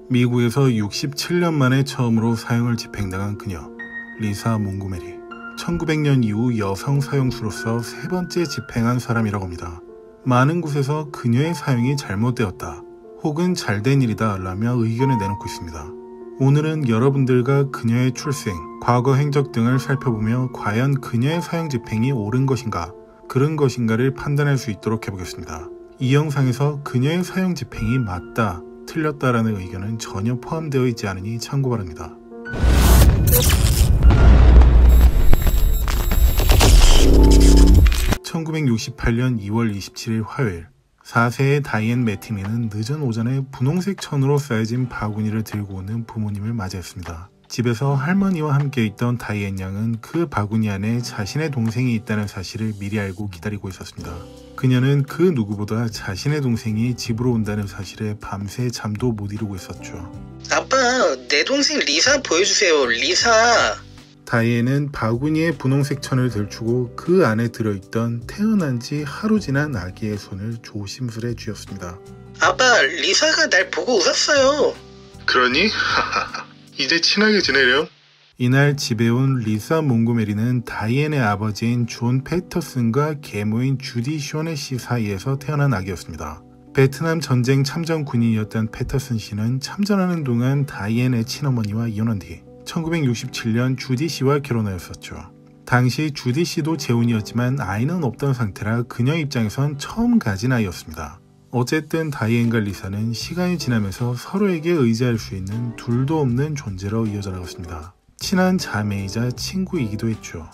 미국에서 67년 만에 처음으로 사형을 집행당한 그녀, 리사 몽고메리. 1900년 이후 여성 사형수로서 세 번째 집행한 사람이라고 합니다. 많은 곳에서 그녀의 사형이 잘못되었다, 혹은 잘된 일이다 라며 의견을 내놓고 있습니다. 오늘은 여러분들과 그녀의 출생, 과거 행적 등을 살펴보며 과연 그녀의 사형 집행이 옳은 것인가, 그른 것인가를 판단할 수 있도록 해보겠습니다. 이 영상에서 그녀의 사형 집행이 맞다, 틀렸다라는 의견은 전혀 포함되어 있지 않으니 참고 바랍니다. (1968년 2월 27일) 화요일, 4세의 다이앤 매티니는 늦은 오전에 분홍색 천으로 쌓여진 바구니를 들고 오는 부모님을 맞이했습니다. 집에서 할머니와 함께 있던 다이앤 양은 그 바구니 안에 자신의 동생이 있다는 사실을 미리 알고 기다리고 있었습니다. 그녀는 그 누구보다 자신의 동생이 집으로 온다는 사실에 밤새 잠도 못 이루고 있었죠. 아빠, 내 동생 리사 보여주세요. 리사. 다이앤은 바구니에 분홍색 천을 들추고 그 안에 들어있던 태어난 지 하루 지난 아기의 손을 조심스레 쥐었습니다. 아빠, 리사가 날 보고 웃었어요. 그러니? 이제 친하게 지내렴. 이날 집에 온 리사 몽고메리는 다이앤의 아버지인 존 패터슨과 계모인 주디 쇼네 씨 사이에서 태어난 아기였습니다. 베트남 전쟁 참전 군인이었던 패터슨 씨는 참전하는 동안 다이앤의 친어머니와 이혼한 뒤 1967년 주디 씨와 결혼하였었죠. 당시 주디 씨도 재혼이었지만 아이는 없던 상태라 그녀 입장에선 처음 가진 아이였습니다. 어쨌든 다이앤과 리사는 시간이 지나면서 서로에게 의지할 수 있는 둘도 없는 존재로 이어져 나갔습니다. 친한 자매이자 친구이기도 했죠.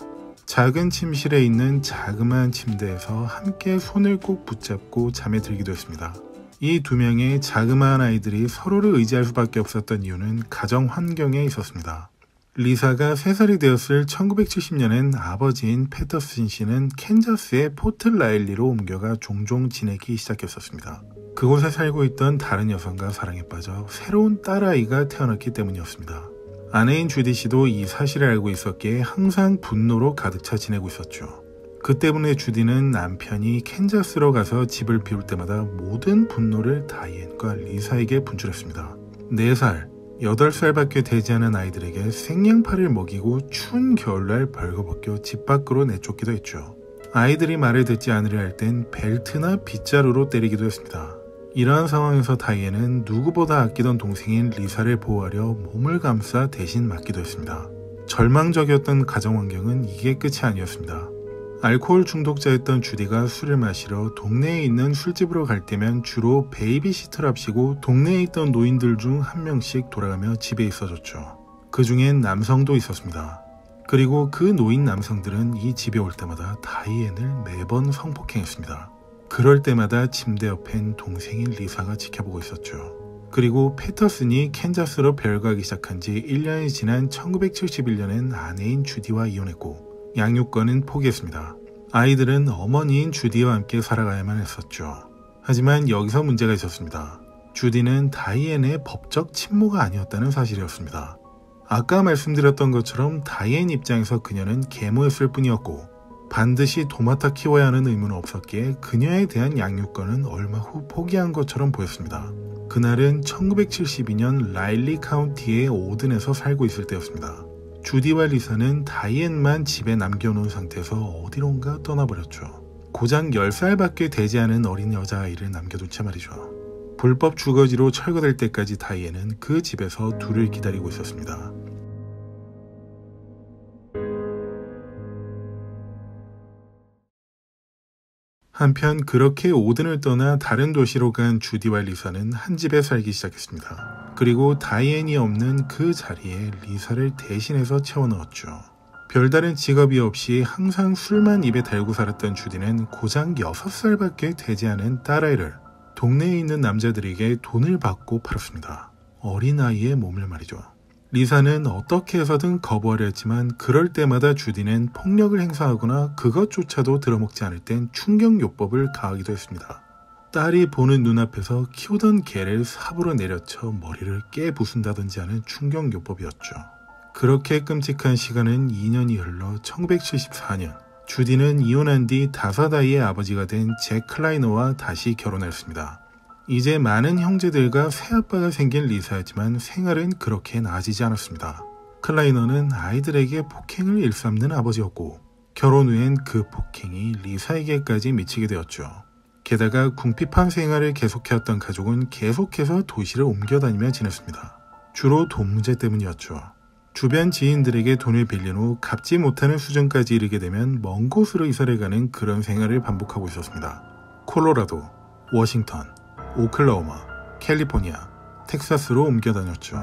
작은 침실에 있는 자그마한 침대에서 함께 손을 꼭 붙잡고 잠에 들기도 했습니다. 이 두 명의 자그마한 아이들이 서로를 의지할 수밖에 없었던 이유는 가정 환경에 있었습니다. 리사가 3살이 되었을 1970년엔 아버지인 패터슨 씨는 캔자스의 포트 라일리로 옮겨가 종종 지내기 시작했었습니다. 그곳에 살고 있던 다른 여성과 사랑에 빠져 새로운 딸아이가 태어났기 때문이었습니다. 아내인 주디 씨도 이 사실을 알고 있었기에 항상 분노로 가득 차 지내고 있었죠. 그 때문에 주디는 남편이 캔자스로 가서 집을 비울 때마다 모든 분노를 다이앤과 리사에게 분출했습니다. 4살, 8살밖에 되지 않은 아이들에게 생양파를 먹이고 추운 겨울날 벌거벗겨 집 밖으로 내쫓기도 했죠. 아이들이 말을 듣지 않으려 할 땐 벨트나 빗자루로 때리기도 했습니다. 이러한 상황에서 다이앤은 누구보다 아끼던 동생인 리사를 보호하려 몸을 감싸 대신 맞기도 했습니다. 절망적이었던 가정환경은 이게 끝이 아니었습니다. 알코올 중독자였던 주디가 술을 마시러 동네에 있는 술집으로 갈 때면 주로 베이비시터랍시고 동네에 있던 노인들 중 한 명씩 돌아가며 집에 있어줬죠. 그 중엔 남성도 있었습니다. 그리고 그 노인 남성들은 이 집에 올 때마다 다이앤을 매번 성폭행했습니다. 그럴 때마다 침대 옆엔 동생인 리사가 지켜보고 있었죠. 그리고 패터슨이 캔자스로 별거하기 시작한 지 1년이 지난 1971년엔 아내인 주디와 이혼했고 양육권은 포기했습니다. 아이들은 어머니인 주디와 함께 살아가야만 했었죠. 하지만 여기서 문제가 있었습니다. 주디는 다이앤의 법적 친모가 아니었다는 사실이었습니다. 아까 말씀드렸던 것처럼 다이앤 입장에서 그녀는 계모였을 뿐이었고 반드시 도맡아 키워야 하는 의무는 없었기에 그녀에 대한 양육권은 얼마 후 포기한 것처럼 보였습니다. 그날은 1972년 라일리 카운티의 오든에서 살고 있을 때였습니다. 주디와 리사는 다이앤만 집에 남겨놓은 상태에서 어디론가 떠나버렸죠. 고작 10살밖에 되지 않은 어린 여자아이를 남겨둔 채 말이죠. 불법 주거지로 철거될 때까지 다이앤은 그 집에서 둘을 기다리고 있었습니다. 한편 그렇게 오든을 떠나 다른 도시로 간 주디와 리사는 한 집에 살기 시작했습니다. 그리고 다이앤이 없는 그 자리에 리사를 대신해서 채워넣었죠. 별다른 직업이 없이 항상 술만 입에 달고 살았던 주디는 고작 6살밖에 되지 않은 딸아이를 동네에 있는 남자들에게 돈을 받고 팔았습니다. 어린아이의 몸을 말이죠. 리사는 어떻게 해서든 거부하려 했지만 그럴 때마다 주디는 폭력을 행사하거나 그것조차도 들어먹지 않을 땐 충격요법을 가하기도 했습니다. 딸이 보는 눈앞에서 키우던 개를 삽으로 내려쳐 머리를 깨부순다든지 하는 충격요법이었죠. 그렇게 끔찍한 시간은 2년이 흘러 1974년 주디는 이혼한 뒤 5아이의 아버지가 된 잭 클라이너와 다시 결혼했습니다. 이제 많은 형제들과 새아빠가 생긴 리사였지만 생활은 그렇게 나아지지 않았습니다. 클라이너는 아이들에게 폭행을 일삼는 아버지였고 결혼 후엔 그 폭행이 리사에게까지 미치게 되었죠. 게다가 궁핍한 생활을 계속해왔던 가족은 계속해서 도시를 옮겨다니며 지냈습니다. 주로 돈 문제 때문이었죠. 주변 지인들에게 돈을 빌린 후 갚지 못하는 수준까지 이르게 되면 먼 곳으로 이사를 가는 그런 생활을 반복하고 있었습니다. 콜로라도, 워싱턴, 오클라호마, 캘리포니아, 텍사스로 옮겨 다녔죠.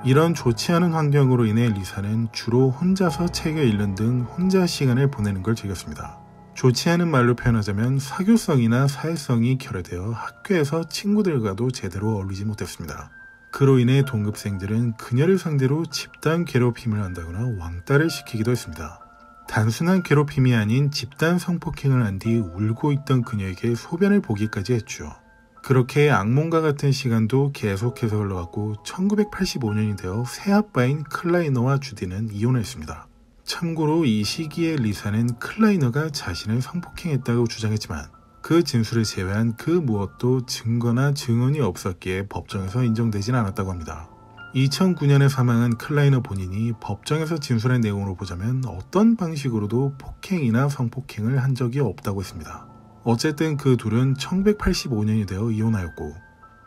이런 좋지 않은 환경으로 인해 리사는 주로 혼자서 책을 읽는 등 혼자 시간을 보내는 걸 즐겼습니다. 좋지 않은 말로 표현하자면 사교성이나 사회성이 결여되어 학교에서 친구들과도 제대로 어울리지 못했습니다. 그로 인해 동급생들은 그녀를 상대로 집단 괴롭힘을 한다거나 왕따를 시키기도 했습니다. 단순한 괴롭힘이 아닌 집단 성폭행을 한 뒤 울고 있던 그녀에게 소변을 보기까지 했죠. 그렇게 악몽과 같은 시간도 계속해서 흘러갔고 1985년이 되어 새아빠인 클라이너와 주디는 이혼했습니다. 참고로 이 시기에 리사는 클라이너가 자신을 성폭행했다고 주장했지만 그 진술을 제외한 그 무엇도 증거나 증언이 없었기에 법정에서 인정되진 않았다고 합니다. 2009년에 사망한 클라이너 본인이 법정에서 진술한 내용으로 보자면 어떤 방식으로도 폭행이나 성폭행을 한 적이 없다고 했습니다. 어쨌든 그 둘은 1985년이 되어 이혼하였고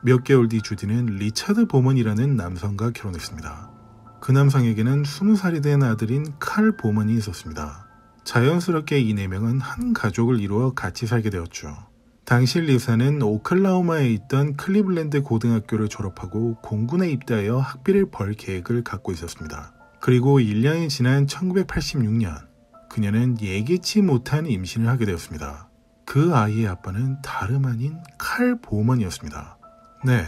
몇 개월 뒤 주디는 리차드 보먼이라는 남성과 결혼했습니다. 그 남성에게는 20살이 된 아들인 칼 보먼이 있었습니다. 자연스럽게 이 4명은 한 가족을 이루어 같이 살게 되었죠. 당시 리사는 오클라호마에 있던 클리블랜드 고등학교를 졸업하고 공군에 입대하여 학비를 벌 계획을 갖고 있었습니다. 그리고 1년이 지난 1986년 그녀는 예기치 못한 임신을 하게 되었습니다. 그 아이의 아빠는 다름 아닌 칼 보먼이었습니다. 네,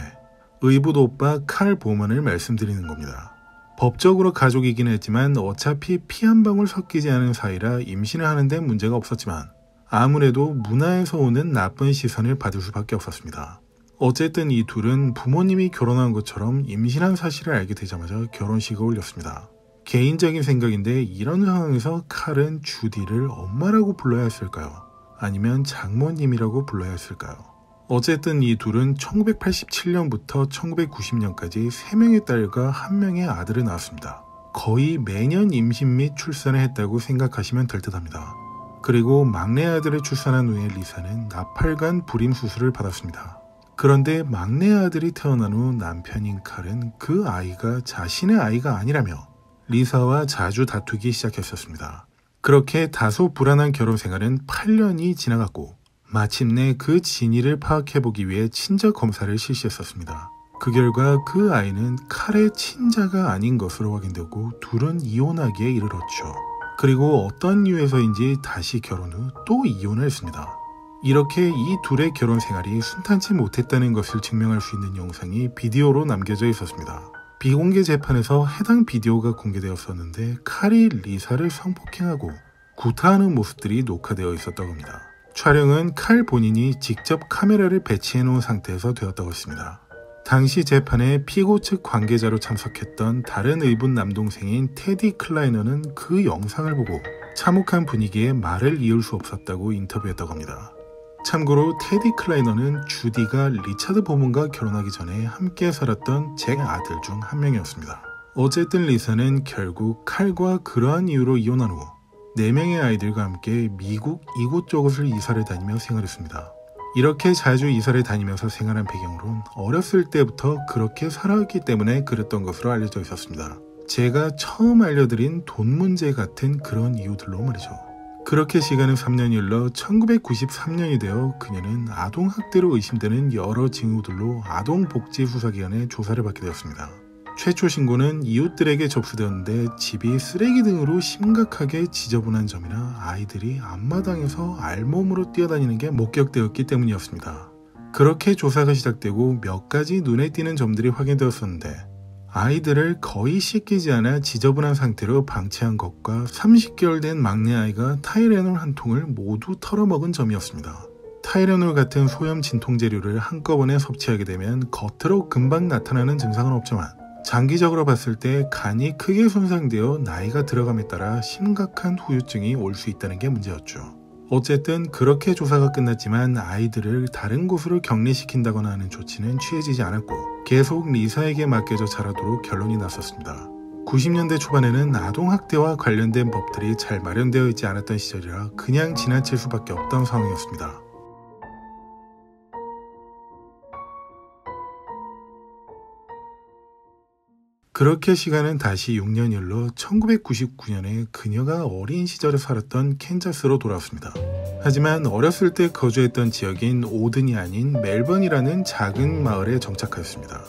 의붓 오빠 칼 보먼을 말씀드리는 겁니다. 법적으로 가족이긴 했지만 어차피 피 한 방울 섞이지 않은 사이라 임신을 하는 데 문제가 없었지만 아무래도 문화에서 오는 나쁜 시선을 받을 수밖에 없었습니다. 어쨌든 이 둘은 부모님이 결혼한 것처럼 임신한 사실을 알게 되자마자 결혼식을 올렸습니다. 개인적인 생각인데 이런 상황에서 칼은 주디를 엄마라고 불러야 했을까요? 아니면 장모님이라고 불러야 했을까요? 어쨌든 이 둘은 1987년부터 1990년까지 3명의 딸과 1명의 아들을 낳았습니다. 거의 매년 임신 및 출산을 했다고 생각하시면 될 듯합니다. 그리고 막내 아들을 출산한 후에 리사는 나팔관 불임 수술을 받았습니다. 그런데 막내 아들이 태어난 후 남편인 칼은 그 아이가 자신의 아이가 아니라며 리사와 자주 다투기 시작했었습니다. 그렇게 다소 불안한 결혼 생활은 8년이 지나갔고 마침내 그 진위를 파악해보기 위해 친자 검사를 실시했었습니다. 그 결과 그 아이는 칼의 친자가 아닌 것으로 확인되고 둘은 이혼하기에 이르렀죠. 그리고 어떤 이유에서인지 다시 결혼 후 또 이혼을 했습니다. 이렇게 이 둘의 결혼 생활이 순탄치 못했다는 것을 증명할 수 있는 영상이 비디오로 남겨져 있었습니다. 비공개 재판에서 해당 비디오가 공개되었었는데 칼이 리사를 성폭행하고 구타하는 모습들이 녹화되어 있었다고 합니다. 촬영은 칼 본인이 직접 카메라를 배치해 놓은 상태에서 되었다고 했습니다. 당시 재판에 피고 측 관계자로 참석했던 다른 의붓 남동생인 테디 클라이너는 그 영상을 보고 참혹한 분위기에 말을 이을 수 없었다고 인터뷰했다고 합니다. 참고로 테디 클라이너는 주디가 리차드 보먼과 결혼하기 전에 함께 살았던 잭 아들 중 한 명이었습니다. 어쨌든 리사는 결국 칼과 그러한 이유로 이혼한 후 4명의 아이들과 함께 미국 이곳저곳을 이사를 다니며 생활했습니다. 이렇게 자주 이사를 다니면서 생활한 배경으론 어렸을 때부터 그렇게 살아왔기 때문에 그랬던 것으로 알려져 있었습니다. 제가 처음 알려드린 돈 문제 같은 그런 이유들로 말이죠. 그렇게 시간은 3년이 흘러 1993년이 되어 그녀는 아동학대로 의심되는 여러 징후들로 아동복지수사기관에 조사를 받게 되었습니다. 최초 신고는 이웃들에게 접수되었는데 집이 쓰레기 등으로 심각하게 지저분한 점이나 아이들이 앞마당에서 알몸으로 뛰어다니는 게 목격되었기 때문이었습니다. 그렇게 조사가 시작되고 몇 가지 눈에 띄는 점들이 확인되었었는데 아이들을 거의 씻기지 않아 지저분한 상태로 방치한 것과 30개월 된 막내 아이가 타이레놀 한 통을 모두 털어먹은 점이었습니다. 타이레놀 같은 소염 진통제류를 한꺼번에 섭취하게 되면 겉으로 금방 나타나는 증상은 없지만 장기적으로 봤을 때 간이 크게 손상되어 나이가 들어감에 따라 심각한 후유증이 올 수 있다는 게 문제였죠. 어쨌든 그렇게 조사가 끝났지만 아이들을 다른 곳으로 격리시킨다거나 하는 조치는 취해지지 않았고 계속 리사에게 맡겨져 자라도록 결론이 났었습니다. 90년대 초반에는 아동학대와 관련된 법들이 잘 마련되어 있지 않았던 시절이라 그냥 지나칠 수밖에 없던 상황이었습니다. 그렇게 시간은 다시 6년 흘러 1999년에 그녀가 어린 시절에 살았던 캔자스로 돌아왔습니다. 하지만 어렸을 때 거주했던 지역인 오든이 아닌 멜번이라는 작은 마을에 정착하였습니다.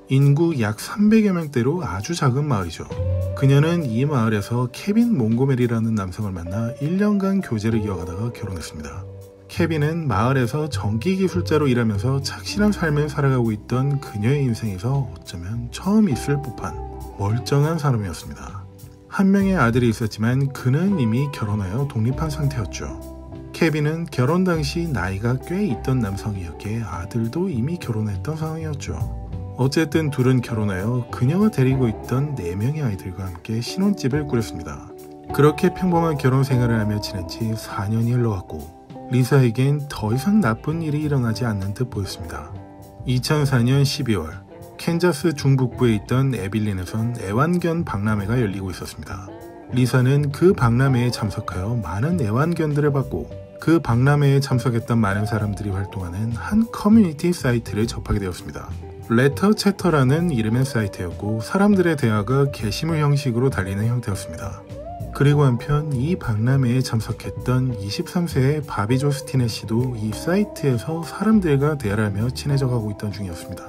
인구 약 300여 명대로 아주 작은 마을이죠. 그녀는 이 마을에서 케빈 몽고메리라는 남성을 만나 1년간 교제를 이어가다가 결혼했습니다. 케빈은 마을에서 전기기술자로 일하면서 착실한 삶을 살아가고 있던 그녀의 인생에서 어쩌면 처음 있을 법한 멀쩡한 사람이었습니다. 한 명의 아들이 있었지만 그는 이미 결혼하여 독립한 상태였죠. 케빈은 결혼 당시 나이가 꽤 있던 남성이었기에 아들도 이미 결혼했던 상황이었죠. 어쨌든 둘은 결혼하여 그녀가 데리고 있던 4명의 아이들과 함께 신혼집을 꾸렸습니다. 그렇게 평범한 결혼 생활을 하며 지낸 지 4년이 흘러갔고 리사에겐 더 이상 나쁜 일이 일어나지 않는 듯 보였습니다. 2004년 12월 캔자스 중북부에 있던 에빌린에선 애완견 박람회가 열리고 있었습니다. 리사는 그 박람회에 참석하여 많은 애완견들을 봤고 그 박람회에 참석했던 많은 사람들이 활동하는 한 커뮤니티 사이트를 접하게 되었습니다. 레터 채터라는 이름의 사이트였고 사람들의 대화가 게시물 형식으로 달리는 형태였습니다. 그리고 한편 이 박람회에 참석했던 23세의 바비 조스티네 씨도 이 사이트에서 사람들과 대화를 하며 친해져 가고 있던 중이었습니다.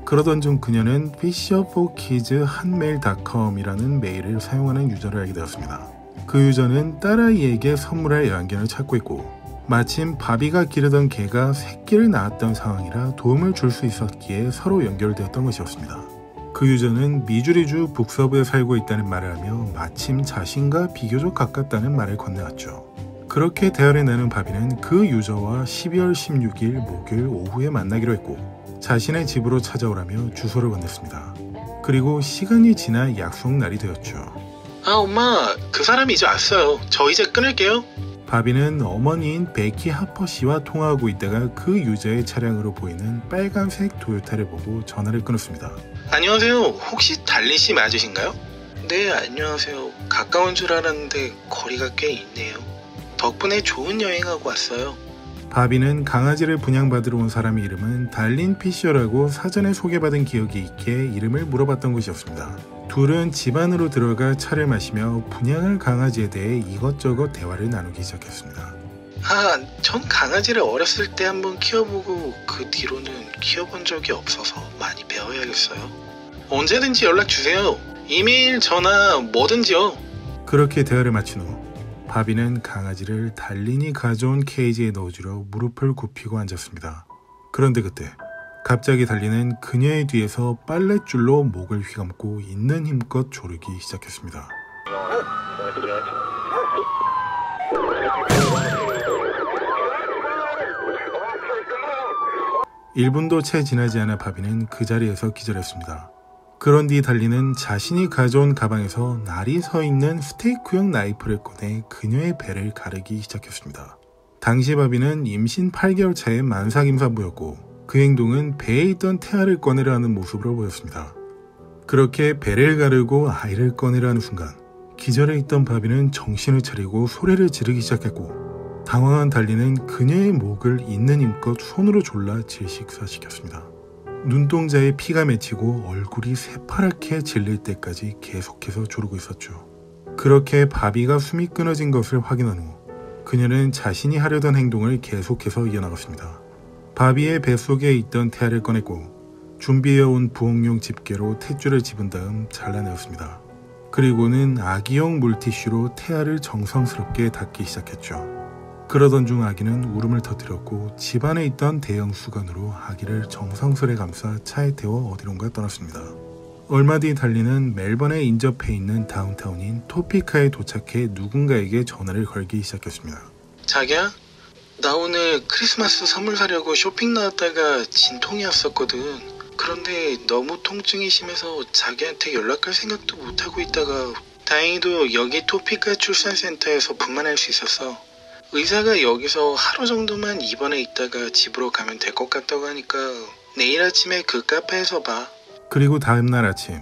그러던 중 그녀는 fisherforkids@hotmail.com이라는 메일을 사용하는 유저를 알게 되었습니다. 그 유저는 딸아이에게 선물할 애완견을 찾고 있고 마침 바비가 기르던 개가 새끼를 낳았던 상황이라 도움을 줄 수 있었기에 서로 연결되었던 것이었습니다. 그 유저는 미주리주 북서부에 살고 있다는 말을 하며 마침 자신과 비교적 가깝다는 말을 건네왔죠. 그렇게 대화를 나눈 바비는 그 유저와 12월 16일 목요일 오후에 만나기로 했고 자신의 집으로 찾아오라며 주소를 건넸습니다. 그리고 시간이 지나 약속 날이 되었죠. 아 엄마 그 사람이 이제 왔어요. 저 이제 끊을게요. 바비는 어머니인 베키 하퍼 씨와 통화하고 있다가 그 유저의 차량으로 보이는 빨간색 도요타를 보고 전화를 끊었습니다. 안녕하세요. 혹시 달린 씨 맞으신가요? 네 안녕하세요. 가까운 줄 알았는데 거리가 꽤 있네요. 덕분에 좋은 여행하고 왔어요. 바비는 강아지를 분양받으러 온 사람의 이름은 달린 피셔라고 사전에 소개받은 기억이 있기에 이름을 물어봤던 것이었습니다. 둘은 집 안으로 들어가 차를 마시며 분양할 강아지에 대해 이것저것 대화를 나누기 시작했습니다. 전 강아지를 어렸을 때 한번 키워보고 그 뒤로는 키워본 적이 없어서 많이 배워야겠어요. 언제든지 연락주세요. 이메일, 전화, 뭐든지요. 그렇게 대화를 마친 후 바비는 강아지를 달린이 가져온 케이지에 넣어주려 무릎을 굽히고 앉았습니다. 그런데 그때 갑자기 달린은 그녀의 뒤에서 빨랫줄로 목을 휘감고 있는 힘껏 조르기 시작했습니다. 1분도 채 지나지 않아 바비는 그 자리에서 기절했습니다. 그런 뒤 달리는 자신이 가져온 가방에서 날이 서 있는 스테이크용 나이프를 꺼내 그녀의 배를 가르기 시작했습니다. 당시 바비는 임신 8개월 차의 만삭임산부였고 그 행동은 배에 있던 태아를 꺼내려 하는 모습으로 보였습니다. 그렇게 배를 가르고 아이를 꺼내려 하는 순간 기절해 있던 바비는 정신을 차리고 소리를 지르기 시작했고 당황한 달리는 그녀의 목을 있는 힘껏 손으로 졸라 질식사시켰습니다. 눈동자에 피가 맺히고 얼굴이 새파랗게 질릴 때까지 계속해서 조르고 있었죠. 그렇게 바비가 숨이 끊어진 것을 확인한 후 그녀는 자신이 하려던 행동을 계속해서 이어나갔습니다. 바비의 뱃속에 있던 태아를 꺼냈고 준비해온 부엌용 집게로 탯줄을 집은 다음 잘라내었습니다. 그리고는 아기용 물티슈로 태아를 정성스럽게 닦기 시작했죠. 그러던 중 아기는 울음을 터뜨렸고 집안에 있던 대형 수건으로 아기를 정성스레 감싸 차에 태워 어디론가 떠났습니다. 얼마 뒤 달리는 멜번에 인접해 있는 다운타운인 토피카에 도착해 누군가에게 전화를 걸기 시작했습니다. 자기야? 나 오늘 크리스마스 선물 사려고 쇼핑 나왔다가 진통이었었거든. 그런데 너무 통증이 심해서 자기한테 연락할 생각도 못하고 있다가 다행히도 여기 토피카 출산센터에서 분만할 수 있었어. 의사가 여기서 하루 정도만 입원해 있다가 집으로 가면 될 것 같다고 하니까 내일 아침에 그 카페에서 봐. 그리고 다음날 아침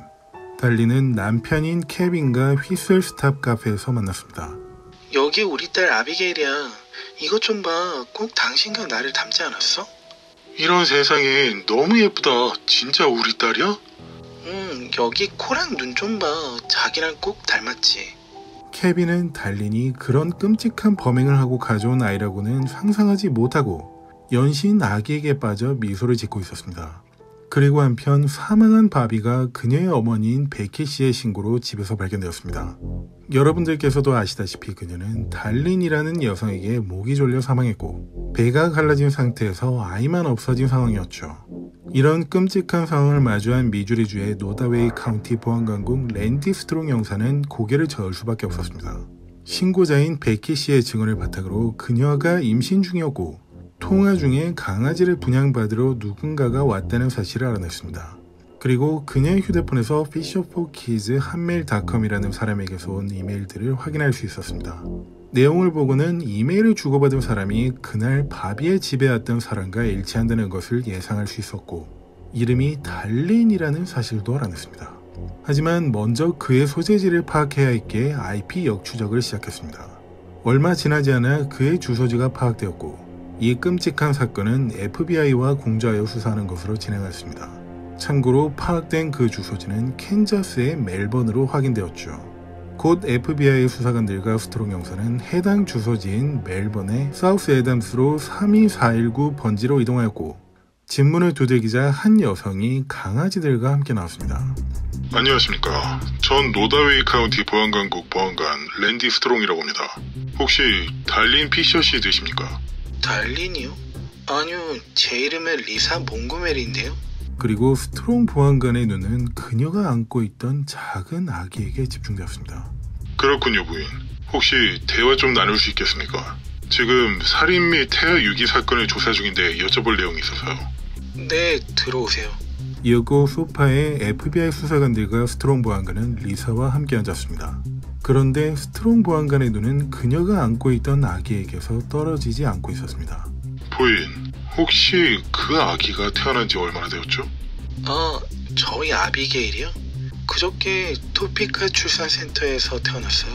달리는 남편인 케빈과 휘슬 스탑 카페에서 만났습니다. 여기 우리 딸 아비게일이야. 이것 좀 봐. 꼭 당신과 나를 닮지 않았어? 이런 세상에 너무 예쁘다. 진짜 우리 딸이야? 여기 코랑 눈 좀 봐. 자기랑 꼭 닮았지. 케빈은 달린이 그런 끔찍한 범행을 하고 가져온 아이라고는 상상하지 못하고 연신 아기에게 빠져 미소를 짓고 있었습니다. 그리고 한편 사망한 바비가 그녀의 어머니인 베키 씨의 신고로 집에서 발견되었습니다. 여러분들께서도 아시다시피 그녀는 달린이라는 여성에게 목이 졸려 사망했고 배가 갈라진 상태에서 아이만 없어진 상황이었죠. 이런 끔찍한 상황을 마주한 미주리주의 노다웨이 카운티 보안관국 랜디 스트롱 형사는 고개를 저을 수밖에 없었습니다. 신고자인 베키 씨의 증언을 바탕으로 그녀가 임신 중이었고 통화 중에 강아지를 분양받으러 누군가가 왔다는 사실을 알아냈습니다. 그리고 그녀의 휴대폰에서 fisherforkids 한메일닷컴이라는 사람에게서 온 이메일들을 확인할 수 있었습니다. 내용을 보고는 이메일을 주고받은 사람이 그날 바비의 집에 왔던 사람과 일치한다는 것을 예상할 수 있었고 이름이 달린이라는 사실도 알아냈습니다. 하지만 먼저 그의 소재지를 파악해야 했기에 IP 역추적을 시작했습니다. 얼마 지나지 않아 그의 주소지가 파악되었고 이 끔찍한 사건은 FBI와 공조하여 수사하는 것으로 진행했습니다. 참고로 파악된 그 주소지는 캔자스의 멜번으로 확인되었죠. 곧 FBI 수사관들과 스트롱 형사는 해당 주소지인 멜번의 사우스 애담스로 32419 번지로 이동하였고 집문을 두들기자 한 여성이 강아지들과 함께 나왔습니다. 안녕하십니까. 전 노다웨이 카운티 보안관국 보안관 랜디 스트롱이라고 합니다. 혹시 달린 피셔 씨 되십니까? 달린이요? 아니요, 제 이름은 리사 몽고메리인데요. 그리고 스트롱 보안관의 눈은 그녀가 안고 있던 작은 아기에게 집중되었습니다. 그렇군요, 부인. 혹시 대화 좀 나눌 수 있겠습니까? 지금 살인 및 태아 유기 사건을 조사 중인데 여쭤볼 내용이 있어서요. 네, 들어오세요. 이었고 소파에 FBI 수사관들과 스트롱 보안관은 리사와 함께 앉았습니다. 그런데 스트롱 보안관의 눈은 그녀가 안고 있던 아기에게서 떨어지지 않고 있었습니다. 부인, 혹시 그 아기가 태어난 지 얼마나 되었죠? 저희 아비게일이요? 그저께 토피카 출산센터에서 태어났어요.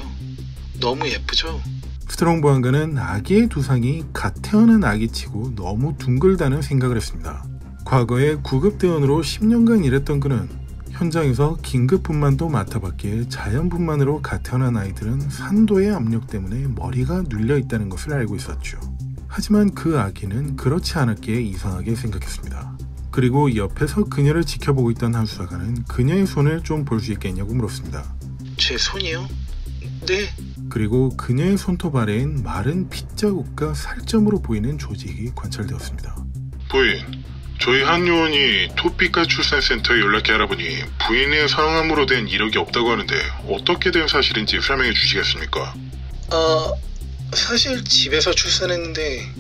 너무 예쁘죠? 스트롱 보안관은 아기의 두상이 갓 태어난 아기치고 너무 둥글다는 생각을 했습니다. 과거에 구급대원으로 10년간 일했던 그는 현장에서 긴급분만도 맡아봤기에 자연분만으로 갓 태어난 아이들은 산도의 압력 때문에 머리가 눌려 있다는 것을 알고 있었죠. 하지만 그 아기는 그렇지 않았기에 이상하게 생각했습니다. 그리고 옆에서 그녀를 지켜보고 있던 한 수사관은 그녀의 손을 좀 볼 수 있겠냐고 물었습니다. 제 손이요? 네. 그리고 그녀의 손톱 아래엔 마른 핏자국과 살점으로 보이는 조직이 관찰되었습니다. 부인, 저희 한 요원이 토피카 출산센터에 연락해 알아보니 부인의 상함으로 된 이력이 없다고 하는데 어떻게 된 사실인지 설명해 주시겠습니까? 사실 집에서 출산했는데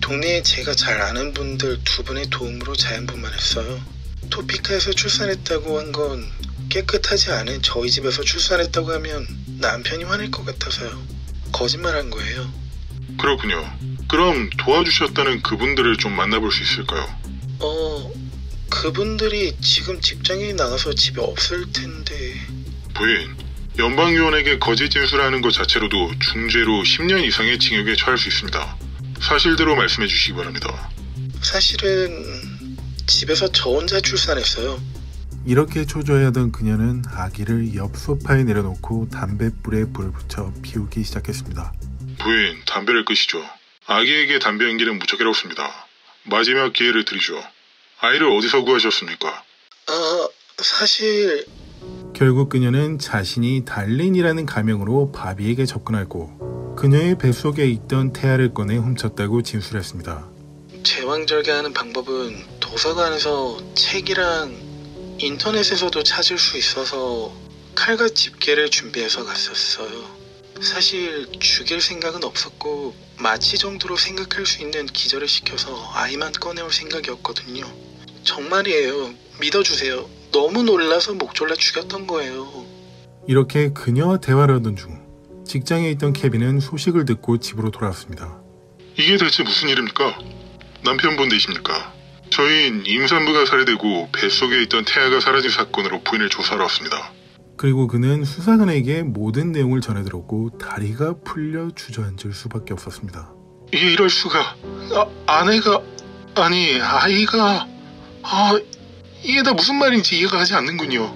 동네에 제가 잘 아는 분들 두 분의 도움으로 자연분만했어요. 토피카에서 출산했다고 한 건 깨끗하지 않은 저희 집에서 출산했다고 하면 남편이 화낼 것 같아서요. 거짓말한 거예요. 그렇군요. 그럼 도와주셨다는 그분들을 좀 만나볼 수 있을까요? 그분들이 지금 직장에 나가서 집에 없을 텐데... 부인, 연방요원에게 거짓 진술하는 것 자체로도 중죄로 10년 이상의 징역에 처할 수 있습니다. 사실대로 말씀해 주시기 바랍니다. 사실은 집에서 저 혼자 출산했어요. 이렇게 초조해하던 그녀는 아기를 옆 소파에 내려놓고 담뱃불에 불을 붙여 피우기 시작했습니다. 부인, 담배를 끄시죠. 아기에게 담배 연기는 무척 괴롭습니다. 마지막 기회를 드리죠. 아이를 어디서 구하셨습니까? 사실... 결국 그녀는 자신이 달린이라는 가명으로 바비에게 접근하고 그녀의 뱃속에 있던 태아를 꺼내 훔쳤다고 진술했습니다. 제왕절개하는 방법은 도서관에서 책이랑 인터넷에서도 찾을 수 있어서 칼과 집게를 준비해서 갔었어요. 사실 죽일 생각은 없었고 마취 정도로 생각할 수 있는 기절을 시켜서 아이만 꺼내올 생각이었거든요. 정말이에요. 믿어주세요. 너무 놀라서 목 졸라 죽였던 거예요. 이렇게 그녀와 대화를 하던 중 직장에 있던 케빈은 소식을 듣고 집으로 돌아왔습니다. 이게 대체 무슨 일입니까? 남편분 되십니까? 저희는 임산부가 살해되고 뱃속에 있던 태아가 사라진 사건으로 부인을 조사하러 왔습니다. 그리고 그는 수사관에게 모든 내용을 전해들었고 다리가 풀려 주저앉을 수밖에 없었습니다. 이게 이럴 수가. 아내가... 아니 아이가... 이게 다 무슨 말인지 이해가 가지 않는군요.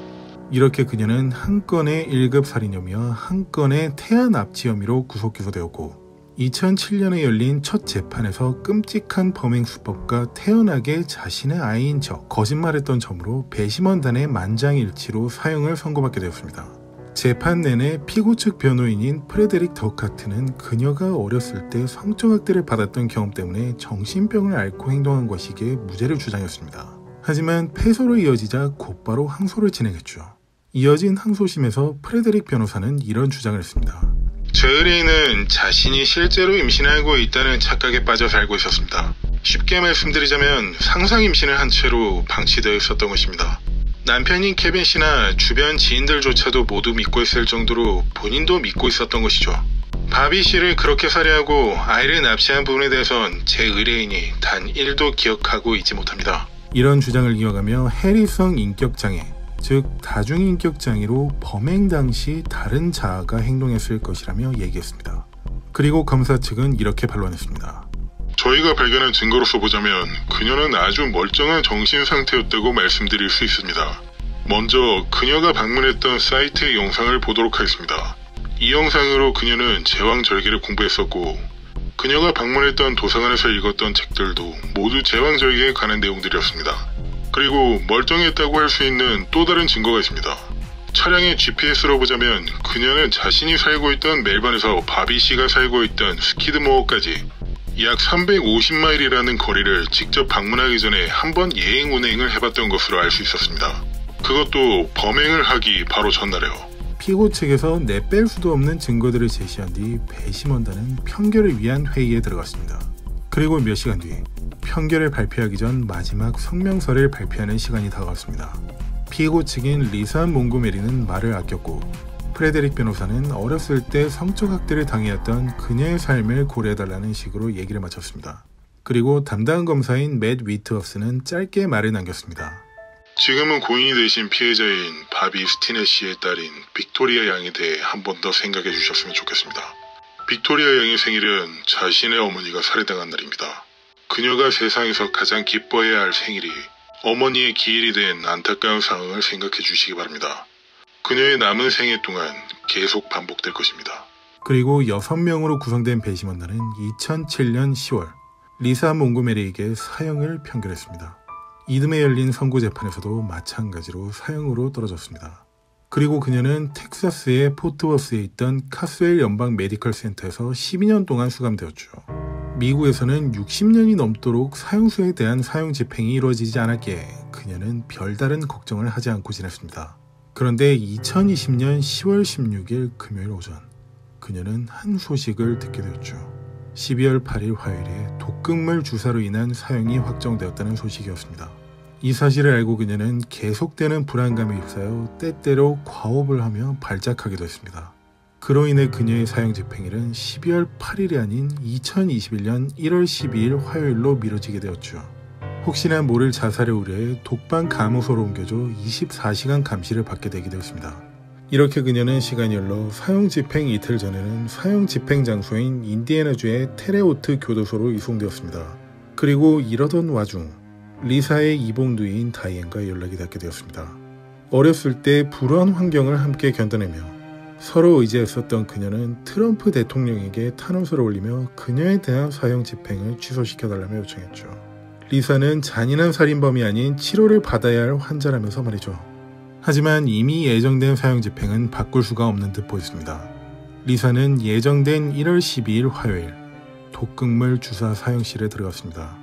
이렇게 그녀는 한 건의 1급 살인 혐의와 한 건의 태아 납치 혐의로 구속 기소되었고 2007년에 열린 첫 재판에서 끔찍한 범행 수법과 태연하게 자신의 아이인 척 거짓말했던 점으로 배심원단의 만장일치로 사형을 선고받게 되었습니다. 재판 내내 피고 측 변호인인 프레데릭 더카트는 그녀가 어렸을 때 성적 학대를 받았던 경험 때문에 정신병을 앓고 행동한 것이기에 무죄를 주장했습니다. 하지만 패소로 이어지자 곧바로 항소를 진행했죠. 이어진 항소심에서 프레데릭 변호사는 이런 주장을 했습니다. 저 의뢰인은 자신이 실제로 임신하고 있다는 착각에 빠져 살고 있었습니다. 쉽게 말씀드리자면 상상 임신을 한 채로 방치되어 있었던 것입니다. 남편인 케빈 씨나 주변 지인들조차도 모두 믿고 있을 정도로 본인도 믿고 있었던 것이죠. 바비 씨를 그렇게 살해하고 아이를 납치한 부분에 대해선 제 의뢰인이 단 1도 기억하고 있지 못합니다. 이런 주장을 이어가며 해리성 인격장애, 즉 다중인격장애로 범행 당시 다른 자아가 행동했을 것이라며 얘기했습니다. 그리고 검사 측은 이렇게 반론했습니다. 저희가 발견한 증거로서 보자면 그녀는 아주 멀쩡한 정신 상태였다고 말씀드릴 수 있습니다. 먼저 그녀가 방문했던 사이트의 영상을 보도록 하겠습니다. 이 영상으로 그녀는 제왕절개를 공부했었고 그녀가 방문했던 도서관에서 읽었던 책들도 모두 제왕절개에 관한 내용들이었습니다. 그리고 멀쩡했다고 할 수 있는 또 다른 증거가 있습니다. 차량의 GPS로 보자면 그녀는 자신이 살고 있던 멜번에서 바비 씨가 살고 있던 스키드모어까지 약 350마일이라는 거리를 직접 방문하기 전에 한번 예행 운행을 해봤던 것으로 알 수 있었습니다. 그것도 범행을 하기 바로 전날에요. 피고 측에서 내뺄 수도 없는 증거들을 제시한 뒤 배심원단은 판결을 위한 회의에 들어갔습니다. 그리고 몇 시간 뒤 판결을 발표하기 전 마지막 성명서를 발표하는 시간이 다가왔습니다. 피고 측인 리사 몽고메리는 말을 아꼈고 프레데릭 변호사는 어렸을 때 성적 학대를 당해왔던 그녀의 삶을 고려해달라는 식으로 얘기를 마쳤습니다. 그리고 담당 검사인 맷 위트허스는 짧게 말을 남겼습니다. 지금은 고인이 되신 피해자인 바비 스티네 씨의 딸인 빅토리아 양에 대해 한 번 더 생각해 주셨으면 좋겠습니다. 빅토리아 양의 생일은 자신의 어머니가 살해당한 날입니다. 그녀가 세상에서 가장 기뻐해야 할 생일이 어머니의 기일이 된 안타까운 상황을 생각해 주시기 바랍니다. 그녀의 남은 생애 동안 계속 반복될 것입니다. 그리고 6명으로 구성된 배심원단은 2007년 10월 리사 몽고메리에게 사형을 판결했습니다. 이듬해 열린 선고재판에서도 마찬가지로 사형으로 떨어졌습니다. 그리고 그녀는 텍사스의 포트워스에 있던 카스웰 연방 메디컬 센터에서 12년 동안 수감되었죠. 미국에서는 60년이 넘도록 사형수에 대한 사형 집행이 이루어지지 않았기에 그녀는 별다른 걱정을 하지 않고 지냈습니다. 그런데 2020년 10월 16일 금요일 오전 그녀는 한 소식을 듣게 되었죠. 12월 8일 화요일에 독극물 주사로 인한 사형이 확정되었다는 소식이었습니다. 이 사실을 알고 그녀는 계속되는 불안감에 휩싸여 때때로 과호흡을 하며 발작하기도 했습니다. 그로 인해 그녀의 사형 집행일은 12월 8일이 아닌 2021년 1월 12일 화요일로 미뤄지게 되었죠. 혹시나 모를 자살을 우려해 독방 감호소로 옮겨져 24시간 감시를 받게 되게 되었습니다. 이렇게 그녀는 시간이 흘러 사형 집행 이틀 전에는 사형 집행 장소인 인디애나주의 테레오트 교도소로 이송되었습니다. 그리고 이러던 와중 리사의 이봉두인 다이앤과 연락이 닿게 되었습니다. 어렸을 때 불우한 환경을 함께 견뎌내며 서로 의지했었던 그녀는 트럼프 대통령에게 탄원서를 올리며 그녀에 대한 사형 집행을 취소시켜달라며 요청했죠. 리사는 잔인한 살인범이 아닌 치료를 받아야 할 환자라면서 말이죠. 하지만 이미 예정된 사형 집행은 바꿀 수가 없는 듯 보였습니다. 리사는 예정된 1월 12일 화요일 독극물 주사 사형실에 들어갔습니다.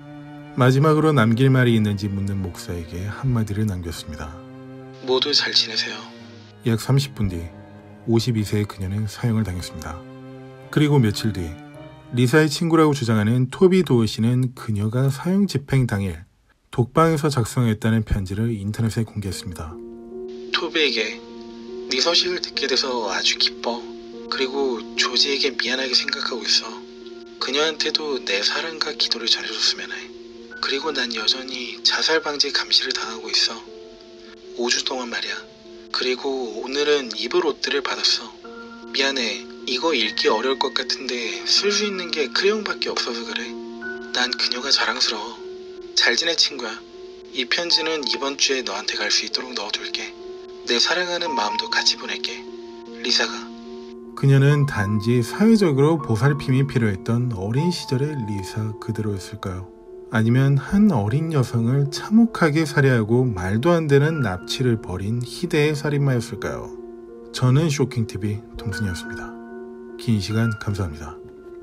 마지막으로 남길 말이 있는지 묻는 목사에게 한마디를 남겼습니다. 모두 잘 지내세요. 약 30분 뒤 52세의 그녀는 사형을 당했습니다. 그리고 며칠 뒤 리사의 친구라고 주장하는 토비 도어 씨는 그녀가 사형 집행 당일 독방에서 작성했다는 편지를 인터넷에 공개했습니다. 토비에게 네 소식을 듣게 돼서 아주 기뻐. 그리고 조지에게 미안하게 생각하고 있어. 그녀한테도 내 사랑과 기도를 전해줬으면 해. 그리고 난 여전히 자살 방지 감시를 당하고 있어. 5주 동안 말이야. 그리고 오늘은 입을 옷들을 받았어. 미안해. 이거 읽기 어려울 것 같은데 쓸 수 있는 게 크레용밖에 없어서 그래. 난 그녀가 자랑스러워. 잘 지내 친구야. 이 편지는 이번 주에 너한테 갈 수 있도록 넣어둘게. 내 사랑하는 마음도 같이 보낼게. 리사가. 그녀는 단지 사회적으로 보살핌이 필요했던 어린 시절의 리사 그대로였을까요? 아니면 한 어린 여성을 참혹하게 살해하고 말도 안 되는 납치를 벌인 희대의 살인마였을까요? 저는 쇼킹TV 동순이었습니다. 긴 시간 감사합니다.